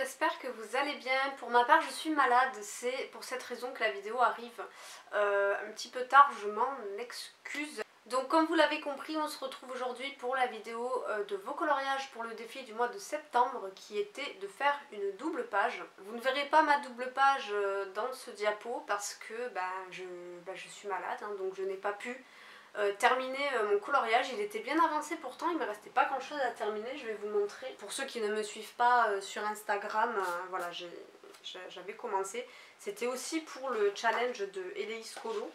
j'espère que vous allez bien. Pour ma part je suis malade, c'est pour cette raison que la vidéo arrive un petit peu tard, je m'en excuse. Donc comme vous l'avez compris, on se retrouve aujourd'hui pour la vidéo de vos coloriages pour le défi du mois de septembre qui était de faire une double page. Vous ne verrez pas ma double page dans ce diapo parce que je suis malade, hein, donc je n'ai pas pu terminer mon coloriage. Il était bien avancé pourtant, il ne me restait pas grand chose à terminer, je vais vous montrer. Pour ceux qui ne me suivent pas sur Instagram, voilà, j'avais commencé. C'était aussi pour le challenge de Eleis Colo.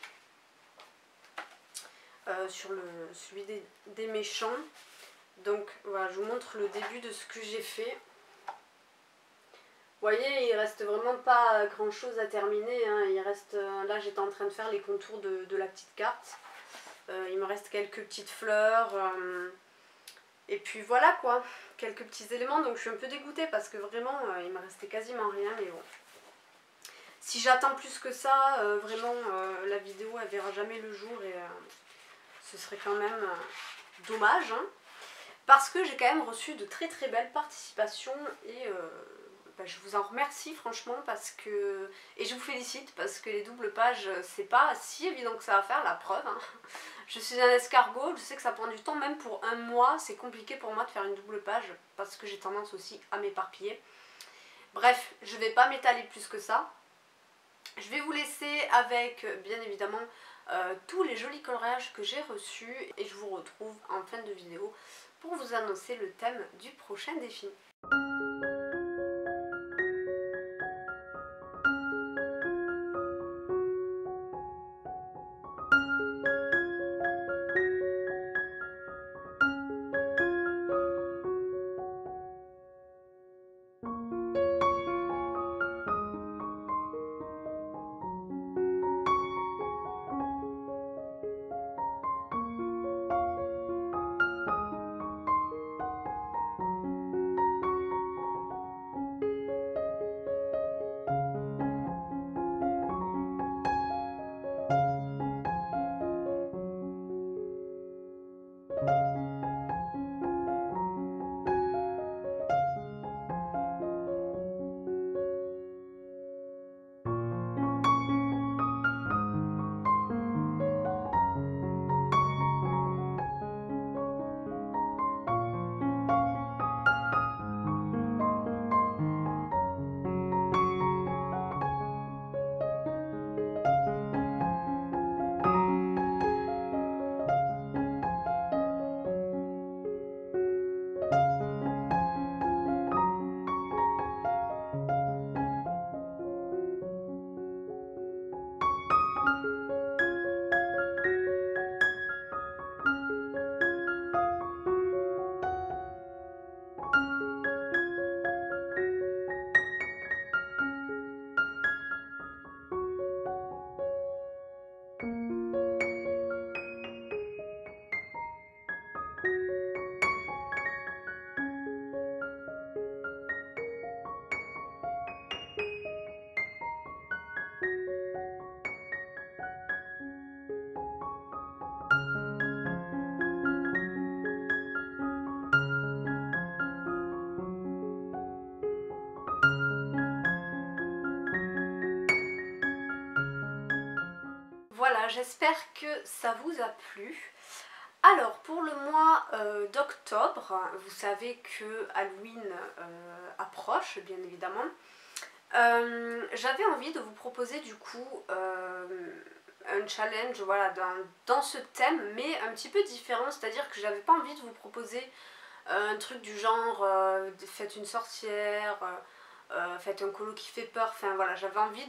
Sur celui des méchants. Donc voilà, je vous montre le début de ce que j'ai fait. Vous voyez, il reste vraiment pas grand chose à terminer, hein. Il reste, là j'étais en train de faire les contours de la petite carte. Il me reste quelques petites fleurs. Et puis voilà quoi, quelques petits éléments. Donc je suis un peu dégoûtée parce que vraiment il me restait quasiment rien, mais bon. Si j'attends plus que ça, vraiment la vidéo elle verra jamais le jour et ce serait quand même dommage, hein, parce que j'ai quand même reçu de très très belles participations et je vous en remercie franchement parce que, et je vous félicite parce que les doubles pages c'est pas si évident que ça à faire, la preuve, hein. Je suis un escargot, je sais que ça prend du temps, même pour un mois c'est compliqué pour moi de faire une double page parce que j'ai tendance aussi à m'éparpiller. Bref, je vais pas m'étaler plus que ça. Je vais vous laisser avec bien évidemment tous les jolis coloriages que j'ai reçus et je vous retrouve en fin de vidéo pour vous annoncer le thème du prochain défi. Voilà, j'espère que ça vous a plu. Alors pour le mois d'octobre, vous savez que Halloween approche bien évidemment. J'avais envie de vous proposer du coup un challenge, voilà, dans ce thème, mais un petit peu différent, c'est-à-dire que j'avais pas envie de vous proposer un truc du genre faites une sorcière, faites un colo qui fait peur, enfin voilà, j'avais envie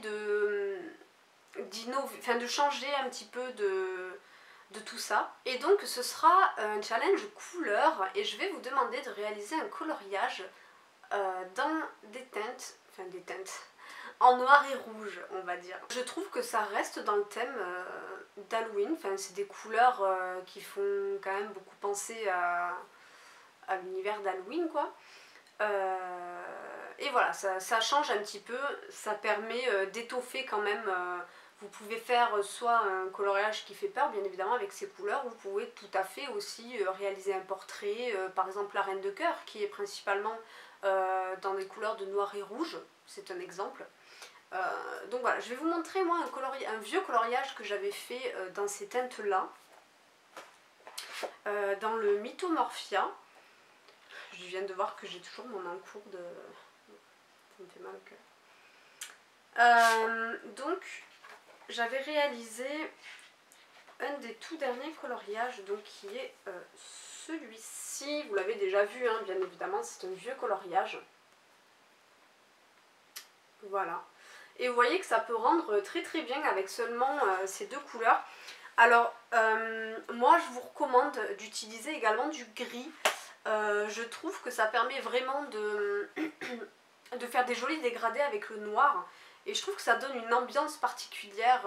d'innover, enfin de changer un petit peu de tout ça. Et donc ce sera un challenge couleur et je vais vous demander de réaliser un coloriage dans des teintes, en noir et rouge on va dire. Je trouve que ça reste dans le thème d'Halloween, enfin c'est des couleurs qui font quand même beaucoup penser à l'univers d'Halloween quoi. Et voilà, ça change un petit peu, ça permet d'étoffer quand même. Vous pouvez faire soit un coloriage qui fait peur bien évidemment avec ces couleurs, vous pouvez tout à fait aussi réaliser un portrait, par exemple la reine de cœur qui est principalement dans des couleurs de noir et rouge, c'est un exemple. Donc voilà, je vais vous montrer moi un vieux coloriage que j'avais fait dans ces teintes là, dans le Mythomorphia. Je viens de voir que j'ai toujours mon encours de... Ça me fait mal au cœur. Donc j'avais réalisé un des tout derniers coloriages, donc qui est celui-ci. Vous l'avez déjà vu, hein, bien évidemment, c'est un vieux coloriage. Voilà. Et vous voyez que ça peut rendre très très bien avec seulement ces deux couleurs. Alors, moi je vous recommande d'utiliser également du gris. Je trouve que ça permet vraiment de, de faire des jolis dégradés avec le noir. Et je trouve que ça donne une ambiance particulière.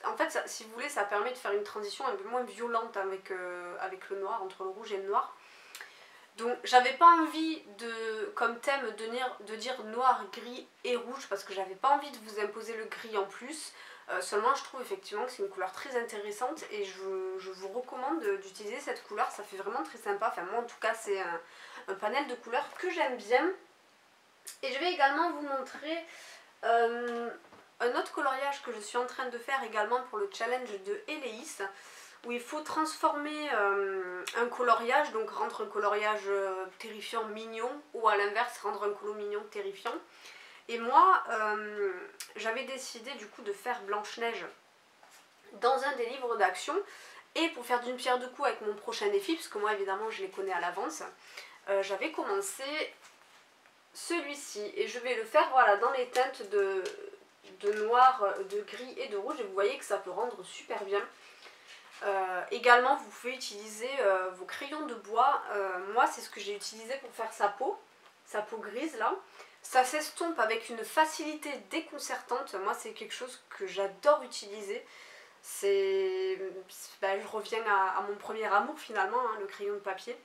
En fait, ça, si vous voulez, ça permet de faire une transition un peu moins violente avec, avec le noir, entre le rouge et le noir. Donc j'avais pas envie de, comme thème de dire noir, gris et rouge parce que j'avais pas envie de vous imposer le gris en plus. Seulement je trouve effectivement que c'est une couleur très intéressante et je vous recommande d'utiliser cette couleur, ça fait vraiment très sympa. Enfin moi en tout cas c'est un panel de couleurs que j'aime bien. Et je vais également vous montrer un autre coloriage que je suis en train de faire également pour le challenge de Eleis, où il faut transformer un coloriage, donc rendre un coloriage terrifiant mignon, ou à l'inverse rendre un colo mignon terrifiant. Et moi j'avais décidé du coup de faire Blanche-Neige dans un des livres d'action, et pour faire d'une pierre deux coups avec mon prochain défi, puisque moi évidemment je les connais à l'avance, j'avais commencé celui-ci, et je vais le faire voilà dans les teintes de noir, de gris et de rouge, et vous voyez que ça peut rendre super bien. Également vous pouvez utiliser vos crayons de bois. Moi c'est ce que j'ai utilisé pour faire sa peau grise là. Ça s'estompe avec une facilité déconcertante. Moi c'est quelque chose que j'adore utiliser. Je reviens à mon premier amour finalement, hein, le crayon de papier.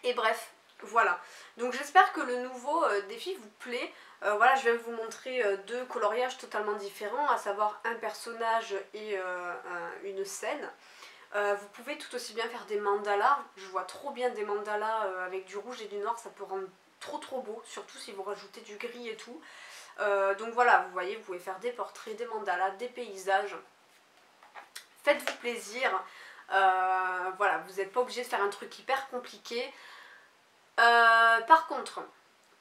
Et bref, voilà. Donc j'espère que le nouveau défi vous plaît. Voilà, je vais vous montrer deux coloriages totalement différents, à savoir un personnage et une scène. Vous pouvez tout aussi bien faire des mandalas. Je vois trop bien des mandalas avec du rouge et du noir, ça peut rendre trop beau, surtout si vous rajoutez du gris et tout. Donc voilà, vous voyez, vous pouvez faire des portraits, des mandalas, des paysages. Faites-vous plaisir. Voilà, vous n'êtes pas obligé de faire un truc hyper compliqué. Par contre,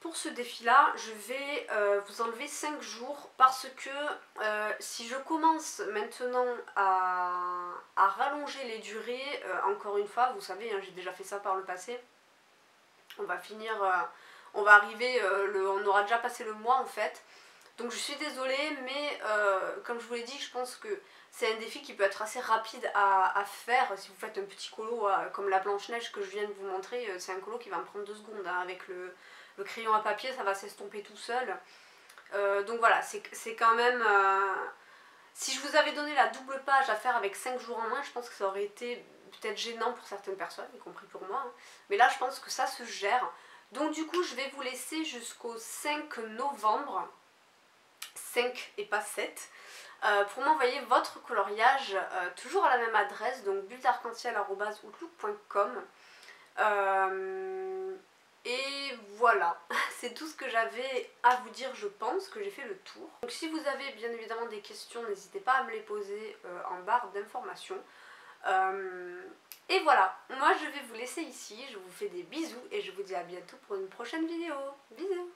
pour ce défi là je vais vous enlever 5 jours parce que si je commence maintenant à rallonger les durées, encore une fois vous savez hein, j'ai déjà fait ça par le passé, on va finir, on va arriver, on aura déjà passé le mois en fait, donc je suis désolée mais comme je vous l'ai dit je pense que c'est un défi qui peut être assez rapide à faire. Si vous faites un petit colo comme la Blanche-Neige que je viens de vous montrer, c'est un colo qui va me prendre 2 secondes hein, avec le crayon à papier, ça va s'estomper tout seul. Donc voilà, c'est quand même... si je vous avais donné la double page à faire avec 5 jours en moins, je pense que ça aurait été peut-être gênant pour certaines personnes, y compris pour moi. Hein. Mais là, je pense que ça se gère. Donc du coup, je vais vous laisser jusqu'au 5 novembre. 5 et pas 7. Pour m'envoyer votre coloriage, toujours à la même adresse, donc bulletarc-en-ciel@outlook.com. Et voilà, c'est tout ce que j'avais à vous dire, je pense que j'ai fait le tour. Donc si vous avez bien évidemment des questions, n'hésitez pas à me les poser en barre d'informations. Et voilà, moi je vais vous laisser ici, je vous fais des bisous et je vous dis à bientôt pour une prochaine vidéo. Bisous!